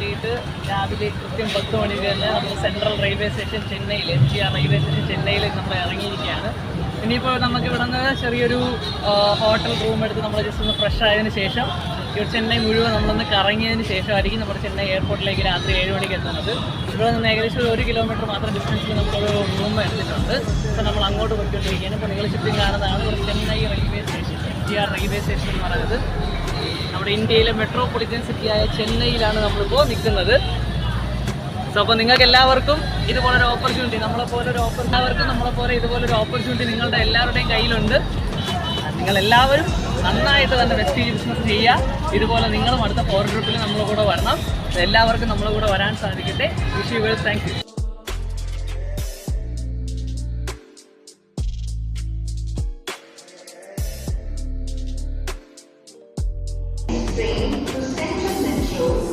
വേണ്ടിയിട്ട് രാവിലെ കൃത്യം 10 മണിക്ക് തന്നെ നമ്മൾ സെൻട്രൽ റെയിൽവേ സ്റ്റേഷൻ ചെന്നൈയിൽ SGR റെയിൽവേ സ്റ്റേഷൻ ചെന്നൈയിൽ നമ്മൾ ഇറങ്ങിയിരിക്കുകയാണ്. ഇനിയിപ്പോൾ നമുക്ക് ഇവിടെ നിന്ന് ചെറിയൊരു ഹോട്ടൽ റൂം എടുത്ത് നമ്മൾ ജസ്റ്റ് ഒന്ന് ഫ്രഷ് ആയതിനു ശേഷം ഈ ചെന്നൈ മുഴുവൻ നമ്മളൊന്ന് കറങ്ങിയതിന് ശേഷമായിരിക്കും നമ്മുടെ ചെന്നൈ എയർപോർട്ടിലേക്ക് രാത്രി 7 മണിക്ക് എത്തുന്നത്. ഇവിടെ നിന്ന് ഏകദേശം ഒരു 1 കിലോമീറ്റർ മാത്രം ഡിസ്റ്റൻസിൽ നമ്മളൊരു റൂം എടുത്തിട്ടുണ്ട്. അപ്പോൾ നമ്മൾ അങ്ങോട്ട് പോയിക്കൊണ്ടിരിക്കുകയാണ്. ഇപ്പോൾ നിങ്ങൾ ചുറ്റും കാണുന്നതാണ് ഒരു Chennai railway station, SGR railway station എന്ന് പറയുന്നത്. നമ്മുടെ ഇന്ത്യയിലെ മെട്രോപൊളിറ്റൻ സിറ്റിയായ ചെന്നൈയിലാണ് നമ്മളിപ്പോൾ നിൽക്കുന്നത്. സോ അപ്പോൾ നിങ്ങൾക്ക് എല്ലാവർക്കും ഇതുപോലൊരു ഓപ്പർച്യൂണിറ്റി നമ്മളെപ്പോലെ ഇതുപോലൊരു ഓപ്പർച്യൂണിറ്റി നിങ്ങളുടെ എല്ലാവരുടെയും കയ്യിലുണ്ട്. നിങ്ങളെല്ലാവരും നന്നായിട്ട് തന്നെ വെസ്റ്റ് ബിസിനസ് ചെയ്യുക. ഇതുപോലെ നിങ്ങളും അടുത്ത ഫോറിൻ ട്രിപ്പിൽ നമ്മളെ കൂടെ വരണം. എല്ലാവർക്കും നമ്മളെ കൂടെ വരാൻ സാധിക്കട്ടെ. Wish you well. Thank you.